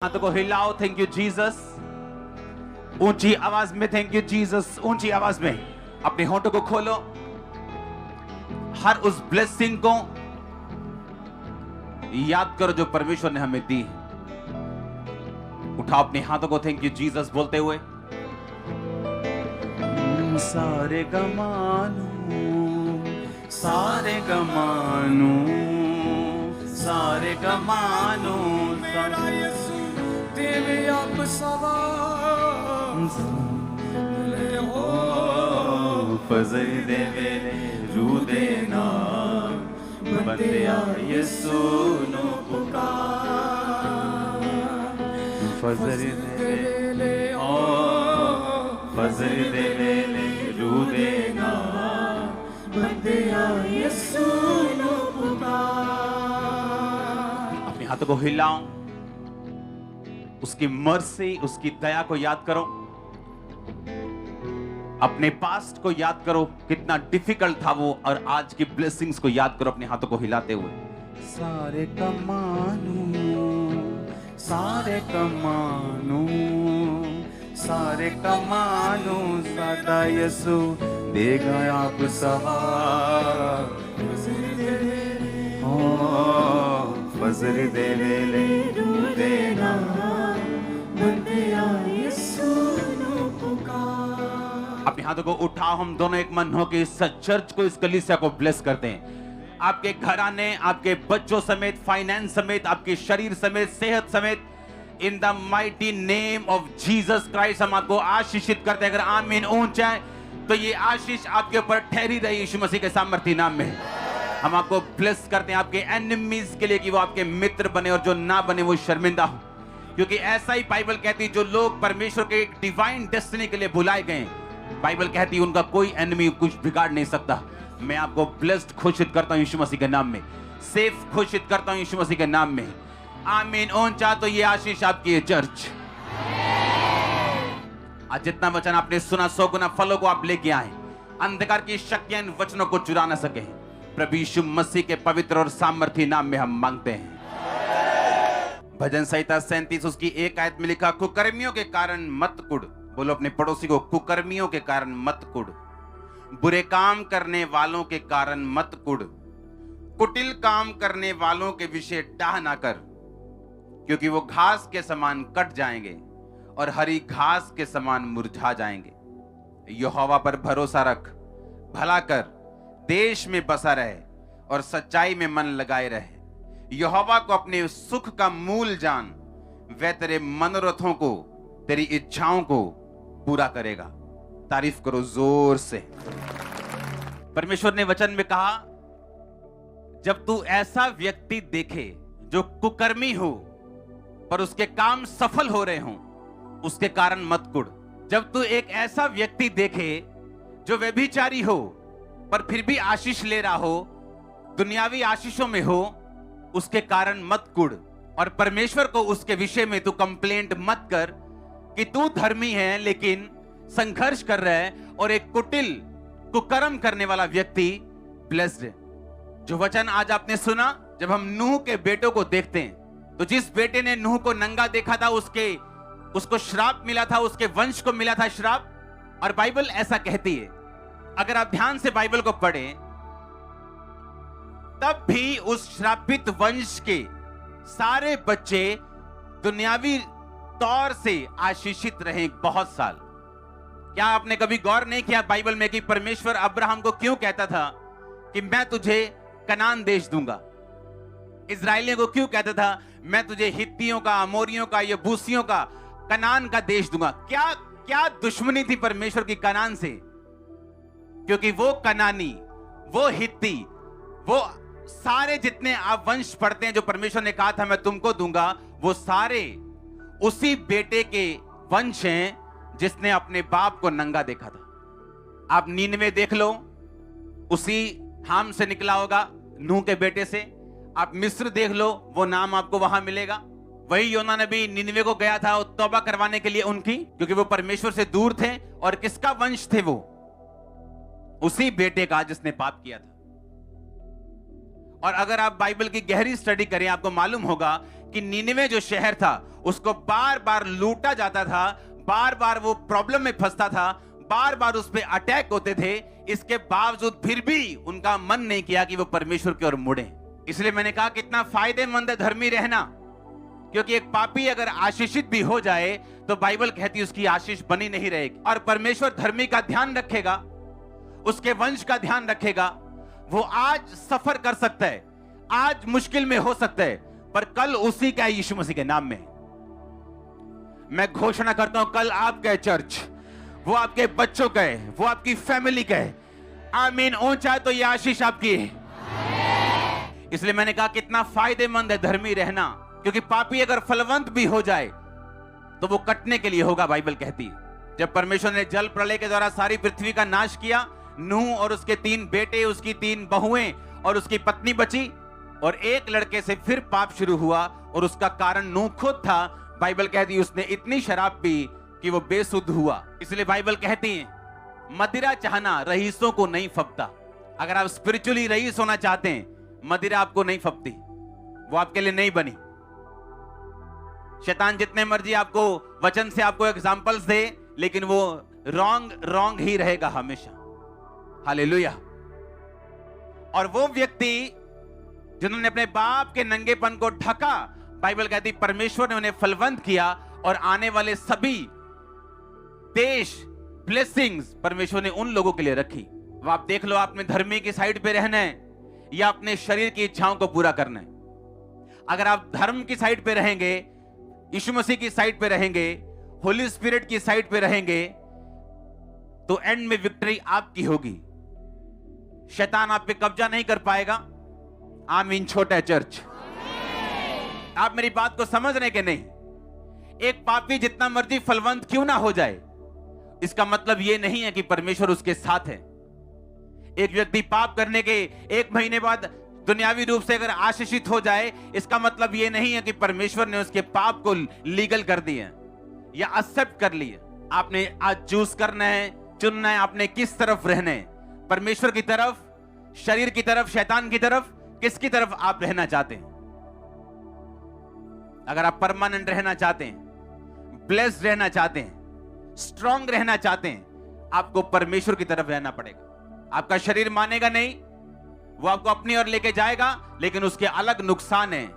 हाथों को हिलाओ। Thank you Jesus. ऊंची आवाज में थैंक यू जीसस। ऊंची आवाज में अपने होठों को खोलो। हर उस ब्लेसिंग को याद करो जो परमेश्वर ने हमें दी। उठाओ अपने हाथों को थैंक यू जीसस बोलते हुए। सारे गमानू, सारे गमानू, सारे गमानू, मेरा यीशु देवे आप सवाले हो फजल देवे रू देना बंदिया यीशु नु पुकार। फजल देवे ओ फजल देवे रू देना बंदिया यीशु नु पुकार। अपने हाथों को हिलाओ। उसकी मर्सी, उसकी दया को याद करो। अपने पास्ट को याद करो, कितना डिफिकल्ट था वो, और आज की ब्लेसिंग्स को याद करो अपने हाथों को हिलाते हुए। सारे कमानू, सारे कमानू, सारे कमानू, सदा यीशु देगा आप सवार। फजल देवे ले देना बंदिया यीशु नु पुकार। अपने हाथों को उठाओ। हम दोनों एक मन हो के इस चर्च को, इस कलीसिया को ब्लेस करते हैं। आपके घराने, आपके बच्चों समेत, फाइनेंस समेत, आपके शरीर समेत, सेहत समेत, in the mighty name of Jesus Christ हम आपको आशीषित करते हैं। अगर आमीन ऊंचा है तो ये आशीष आपके ऊपर ठहरी रही यीशु मसीह के सामर्थी नाम में। हम आपको ब्लेस करते हैं आपके एनिमीज के लिए कि वो आपके मित्र बने और जो ना बने वो शर्मिंदा हो, क्योंकि ऐसा ही बाइबल कहती है जो लोग परमेश्वर के एक डिवाइन डेस्टिनी के लिए बुलाए गए, बाइबल कहती है उनका कोई एनिमी कुछ बिगाड़ नहीं सकता। मैं आपको ब्लेस्ड घोषित करता हूं यीशु मसीह के नाम में, सेफ घोषित करता हूं यीशु मसीह के नाम में। आमीन ऊंचा। तो ये आशीष आपकी है चर्च। आज जितना वचन आपने सुना 100 गुना फलों को आप लेके आए। अंधकार की शक्तियां इन वचनों को चुरा ना सके। प्रभु यीशु मसीह के पवित्र और सामर्थी नाम में हम मांगते हैं। भजन संहिता 37 उसकी 1 आयत में लिखा, कुकर्मियों के कारण मत कुड़। बोलो अपने पड़ोसी को, कुकर्मियों के कारण मत कुड़, बुरे काम करने वालों के कारण मत कुड़, कुटिल काम करने वालों के विषय डाह ना कर, क्योंकि वो घास के समान कट जाएंगे और हरी घास के समान मुरझा जाएंगे। यहोवा पर भरोसा रख, भला कर, देश में बसा रहे और सच्चाई में मन लगाए रहे। यहोवा को अपने सुख का मूल जान, वह तेरे मनोरथों को, तेरी इच्छाओं को पूरा करेगा। तारीफ करो जोर से। परमेश्वर ने वचन में कहा, जब तू ऐसा व्यक्ति देखे जो कुकर्मी हो पर उसके काम सफल हो रहे हो, उसके कारण मत कुड़। जब तू एक ऐसा व्यक्ति देखे जो व्यभिचारी हो पर फिर भी आशीष ले रहा हो, दुनियावी आशीषों में हो, उसके कारण मत कुड़। और परमेश्वर को उसके विषय में तू कंप्लेंट मत कर कि तू धर्मी है लेकिन संघर्ष कर रहा है और एक कुटिल कुकर्म करने वाला व्यक्ति ब्लेस्ड है। जो वचन आज आपने सुना, जब हम नूह के बेटों को देखते हैं तो जिस बेटे ने नूह को नंगा देखा था उसको श्राप मिला था, उसके वंश को मिला था श्राप। और बाइबल ऐसा कहती है, अगर आप ध्यान से बाइबल को पढ़ें, तब भी उस श्रापित वंश के सारे बच्चे दुनियावी तौर से आशीषित रहे बहुत साल। क्या आपने कभी गौर नहीं किया बाइबल में कि परमेश्वर अब्राहम को क्यों कहता था कि मैं तुझे कनान देश दूंगा? इजराइलियों को क्यों कहता था मैं तुझे हित्तियों का, अमोरियों का, यबूसियों का, कनान का देश दूंगा? क्या दुश्मनी थी परमेश्वर की कनान से? क्योंकि वो कनानी, वो हित्ती, वो सारे जितने आप वंश पढ़ते हैं जो परमेश्वर ने कहा था मैं तुमको दूंगा, वो सारे उसी बेटे के वंश हैं जिसने अपने बाप को नंगा देखा था। आप नीनवे देख लो, उसी हाम से निकला होगा, नूह के बेटे से। आप मिस्र देख लो, वो नाम आपको वहां मिलेगा। वही योना नबी नीनवे को गया था तौबा करवाने के लिए उनकी, क्योंकि वो परमेश्वर से दूर थे। और किसका वंश थे वो? उसी बेटे का जिसने पाप किया था। और अगर आप बाइबल की गहरी स्टडी करें, आपको मालूम होगा कि नीनिवे जो शहर था उसको बार बार लूटा जाता था, बार बार वो प्रॉब्लम में फंसता था, बार बार उस पे अटैक होते थे, इसके बावजूद फिर भी उनका मन नहीं किया कि वो परमेश्वर की ओर मुड़े। इसलिए मैंने कहा कितना फायदेमंद है धर्मी रहना, क्योंकि एक पापी अगर आशीषित भी हो जाए तो बाइबल कहती है उसकी आशीष बनी नहीं रहेगी। और परमेश्वर धर्मी का ध्यान रखेगा, उसके वंश का ध्यान रखेगा। वो आज सफर कर सकता है, आज मुश्किल में हो सकता है, पर कल उसी का है यीशु मसीह के नाम में। मैं घोषणा करता हूं कल आपका है चर्च, वो आपके बच्चों का है, वो आपकी फैमिली का है। आमीन। ऊंचा है तो ये आशीष आपकी है। इसलिए मैंने कहा कितना फायदेमंद है धर्मी रहना, क्योंकि पापी अगर फलवंत भी हो जाए तो वो कटने के लिए होगा। बाइबल कहती है जब परमेश्वर ने जल प्रलय के द्वारा सारी पृथ्वी का नाश किया, नूह और उसके 3 बेटे, उसकी 3 बहुएं और उसकी पत्नी बची, और एक लड़के से फिर पाप शुरू हुआ और उसका कारण नूह खुद था। बाइबल कहती है उसने इतनी शराब पी कि वो बेसुध हुआ। इसलिए बाइबल कहती है मदिरा चाहना रईसों को नहीं फबता। अगर आप स्पिरिचुअली रईस होना चाहते हैं, मदिरा आपको नहीं फबती, वो आपके लिए नहीं बनी। शैतान जितने मर्जी आपको वचन से आपको एग्जांपल्स दे, लेकिन वो रॉन्ग ही रहेगा हमेशा। हालेलुया। और वो व्यक्ति जिन्होंने अपने बाप के नंगेपन को ढका, बाइबल कहती परमेश्वर ने उन्हें फलवंत किया और आने वाले सभी देश ब्लेसिंग्स परमेश्वर ने उन लोगों के लिए रखी। वो आप देख लो, आपने धर्मी की साइड पे रहना है या अपने शरीर की इच्छाओं को पूरा करना है। अगर आप धर्म की साइड पे रहेंगे, यीशु मसीह की साइड पे रहेंगे, होली स्पिरिट की साइड पे रहेंगे, तो एंड में विक्ट्री आपकी होगी। शैतान आप पे कब्जा नहीं कर पाएगा। आमीन। छोटा है चर्च। आप मेरी बात को समझ रहे कि नहीं? एक पापी जितना मर्जी फलवंत क्यों ना हो जाए, इसका मतलब यह नहीं है कि परमेश्वर उसके साथ है। एक व्यक्ति पाप करने के 1 महीने बाद दुनियावी रूप से अगर आशीषित हो जाए, इसका मतलब यह नहीं है कि परमेश्वर ने उसके पाप को लीगल कर दिया या एक्सेप्ट कर लिया। आपने आज चूज करना है, चुनना है, आपने किस तरफ रहना है, परमेश्वर की तरफ, शरीर की तरफ, शैतान की तरफ, किसकी तरफ आप रहना चाहते हैं। अगर आप परमानेंट रहना चाहते हैं, ब्लेस्ड रहना चाहते हैं, स्ट्रांग रहना चाहते हैं, आपको परमेश्वर की तरफ रहना पड़ेगा। आपका शरीर मानेगा नहीं, वो आपको अपनी ओर लेके जाएगा, लेकिन उसके अलग नुकसान हैं।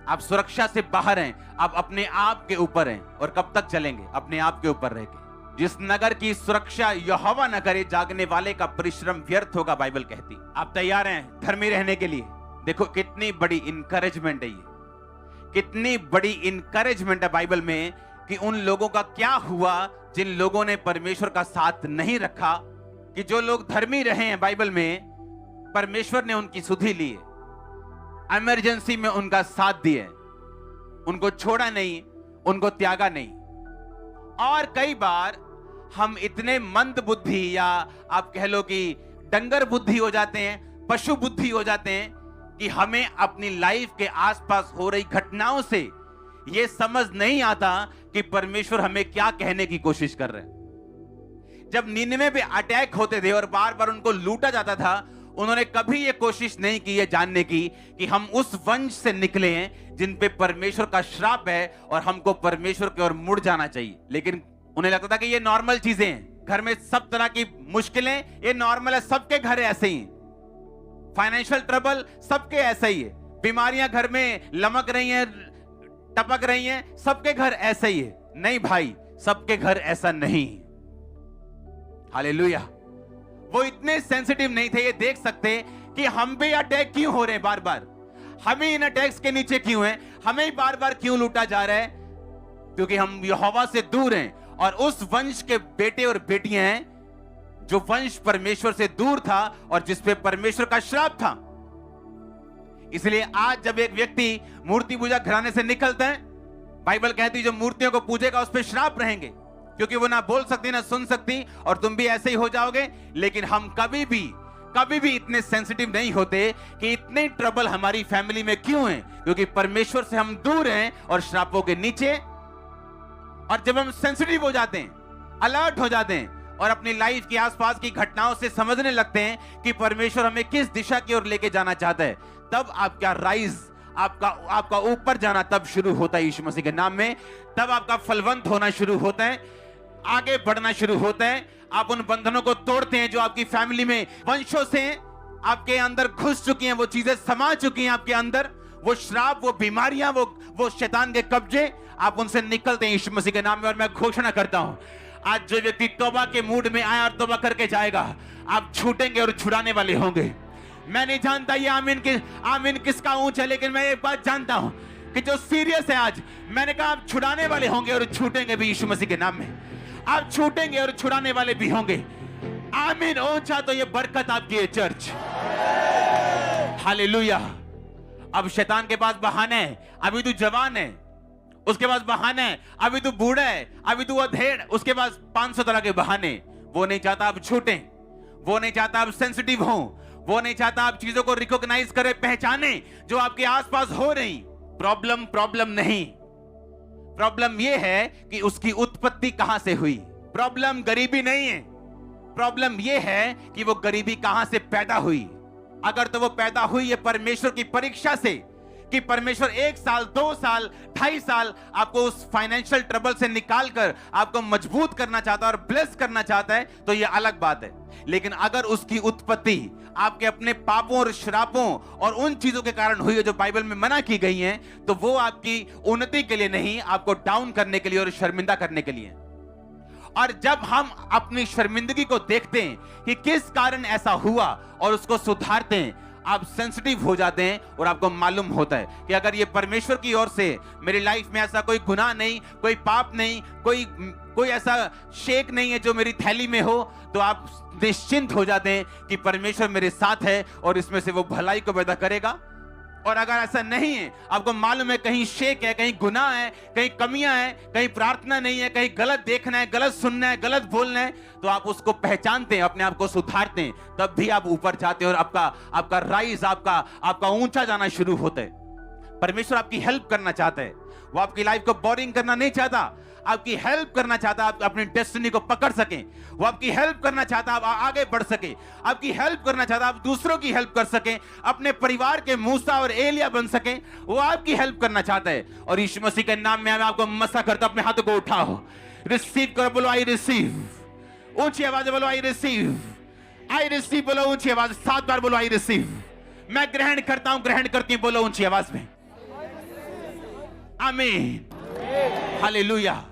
आप सुरक्षा से बाहर हैं, आप अपने आप के ऊपर हैं। और कब तक चलेंगे अपने आप के ऊपर रह के? जिस नगर की सुरक्षा यहोवा न करे, जागने वाले का परिश्रम व्यर्थ होगा, बाइबल कहती। आप तैयार हैं धर्मी रहने के लिए? देखो कितनी बड़ी इंकरेजमेंट है ये, कितनी बड़ी इंकरेजमेंट है बाइबल में कि उन लोगों का क्या हुआ जिन लोगों ने परमेश्वर का साथ नहीं रखा। कि जो लोग धर्मी रहे हैं, बाइबल में परमेश्वर ने उनकी सुधि ली है, इमरजेंसी में उनका साथ दिए, उनको छोड़ा नहीं, उनको त्यागा नहीं। और कई बार हम इतने मंद बुद्धि या आप कह लो कि डंगर बुद्धि हो जाते हैं, पशु बुद्धि हो जाते हैं, कि हमें अपनी लाइफ के आसपास हो रही घटनाओं से यह समझ नहीं आता कि परमेश्वर हमें क्या कहने की कोशिश कर रहे हैं। जब नीनिवे पे अटैक होते थे और बार बार उनको लूटा जाता था, उन्होंने कभी यह कोशिश नहीं की है जानने की कि हम उस वंश से निकले हैं जिन पे परमेश्वर का श्राप है और हमको परमेश्वर की ओर मुड़ जाना चाहिए। लेकिन उन्हें लगता था कि ये नॉर्मल चीजें हैं, घर में सब तरह की मुश्किलें ये नॉर्मल है, सबके घर ऐसे ही, फाइनेंशियल ट्रबल सबके ऐसा ही है, बीमारियां घर में लमक रही हैं, टपक रही हैं, सबके घर ऐसा ही है। नहीं भाई, सबके घर ऐसा नहीं। हालेलुया। वो इतने सेंसिटिव नहीं थे, ये देख सकते कि हम पे अटैक क्यों हो रहे हैं बार बार, हमें इन अटैक्स के नीचे क्यों हैं, हमें बार बार क्यों लूटा जा रहा है, क्योंकि हम यहोवा से दूर हैं और उस वंश के बेटे और बेटियां हैं जो वंश परमेश्वर से दूर था और जिस पे परमेश्वर का श्राप था। इसलिए आज जब एक व्यक्ति मूर्ति पूजा घराने से निकलता है, बाइबल कहती है जो मूर्तियों को पूजेगा उस पे श्राप रहेंगे, क्योंकि वो ना बोल सकती ना सुन सकती और तुम भी ऐसे ही हो जाओगे। लेकिन हम कभी भी इतने सेंसिटिव नहीं होते कि इतने ट्रबल हमारी फैमिली में क्यों है, क्योंकि परमेश्वर से हम दूर हैं और श्रापों के नीचे। और जब हम सेंसिटिव हो जाते हैं, अलर्ट हो जाते हैं और अपनी लाइफ के आसपास की घटनाओं से समझने लगते हैं कि परमेश्वर हमें किस दिशा की ओर लेके जाना चाहता है, तब आपका राइज, आपका आपका ऊपर जाना तब शुरू होता है यीशु मसीह के नाम में। तब आपका फलवंत होना शुरू होता है, आगे बढ़ना शुरू होता है। आप उन बंधनों को तोड़ते हैं जो आपकी फैमिली में वंशों से आपके अंदर घुस चुकी हैं, वो चीजें समा चुकी हैं आपके अंदर, वो श्राप, वो बीमारियां, वो शैतान के कब्जे, आप उनसे निकलते हैं यीशु मसीह के नाम में। और मैं घोषणा करता हूं, आज जो व्यक्ति तौबा के मूड में आया और तौबा करके जाएगा, आप छूटेंगे और छुड़ाने वाले होंगे। मैं नहीं जानता ये आमीन किसका ऊंच है, लेकिन मैं एक बात जानता हूं कि जो सीरियस है आज, मैंने कहा आप छुड़ाने वाले होंगे और छूटेंगे भी यीशु मसीह के नाम में। आप छूटेंगे और छुड़ाने वाले भी होंगे। आमीन। ऊंचा तो ये बरकत आपकी है चर्च। हालेलुया। अब शैतान के पास बहाने है, अभी तू जवान है, उसके पास बहाने है, अभी तू बूढ़ा है, अभी तू अधेड़, उसके पास 500 तरह के बहाने। वो नहीं चाहता आप छूटें, वो नहीं चाहता आप सेंसिटिव हो, वो नहीं चाहता आप चीजों को रिकॉग्नाइज करें, पहचाने जो आपके आसपास हो रही। प्रॉब्लम नहीं, प्रॉब्लम यह है कि उसकी उत्पत्ति कहां से हुई। प्रॉब्लम गरीबी नहीं है, प्रॉब्लम यह है कि वो गरीबी कहां से पैदा हुई। अगर तो वो पैदा हुई है परमेश्वर की परीक्षा से, कि परमेश्वर 1 साल, 2 साल, 2.5 साल आपको उस फाइनेंशियल ट्रबल से निकालकर आपको मजबूत करना चाहता है और ब्लेस करना चाहता है, तो यह अलग बात है। लेकिन अगर उसकी उत्पत्ति आपके अपने पापों और श्रापों और उन चीजों के कारण हुई है जो बाइबल में मना की गई हैं, तो वो आपकी उन्नति के लिए नहीं, आपको डाउन करने के लिए और शर्मिंदा करने के लिए। और जब हम अपनी शर्मिंदगी को देखते हैं कि किस कारण ऐसा हुआ और उसको सुधारते हैं, आप सेंसिटिव हो जाते हैं और आपको मालूम होता है कि अगर ये परमेश्वर की ओर से मेरी लाइफ में ऐसा कोई गुनाह नहीं, कोई पाप नहीं, कोई ऐसा शेक नहीं है जो मेरी थैली में हो, तो आप निश्चिंत हो जाते हैं कि परमेश्वर मेरे साथ है और इसमें से वो भलाई को पैदा करेगा। और अगर ऐसा नहीं है, आपको मालूम है कहीं शेक है, कहीं गुनाह है, कहीं कमियां हैं, कहीं प्रार्थना नहीं है, कहीं गलत देखना है, गलत सुनना है, गलत बोलना है, तो आप उसको पहचानते हैं, अपने आप को सुधारते हैं, तब भी आप ऊपर जाते हैं और आपका राइज, आपका ऊंचा जाना शुरू होता है। परमेश्वर आपकी हेल्प करना चाहता है, वो आपकी लाइफ को बोरिंग करना नहीं चाहता, आपकी हेल्प करना चाहता है आप अपनी डेस्टिनी को पकड़ सकें। वो आपकी हेल्प करना चाहता है आप आगे बढ़ सके, आपकी हेल्प करना चाहता है आप दूसरों की हेल्प कर सकें, अपने परिवार के मूसा और एलिया बन सकें। वो आपकी हेल्प करना चाहता है। और यीशु मसीह के नाम में मैं आपको मसा करता, अपने हाथों को उठाओ, रिसीव करो, बोलो आई रिसीव। ऊंची आवाज बोलो आई रिसीव, आई रिसीव बोलो ऊंची आवाज, 7 बार बोलो आई रिसीव। मैं ग्रहण करता हूं, ग्रहण करती हूं, बोलो ऊंची आवाज में आमीन। हालेलुया।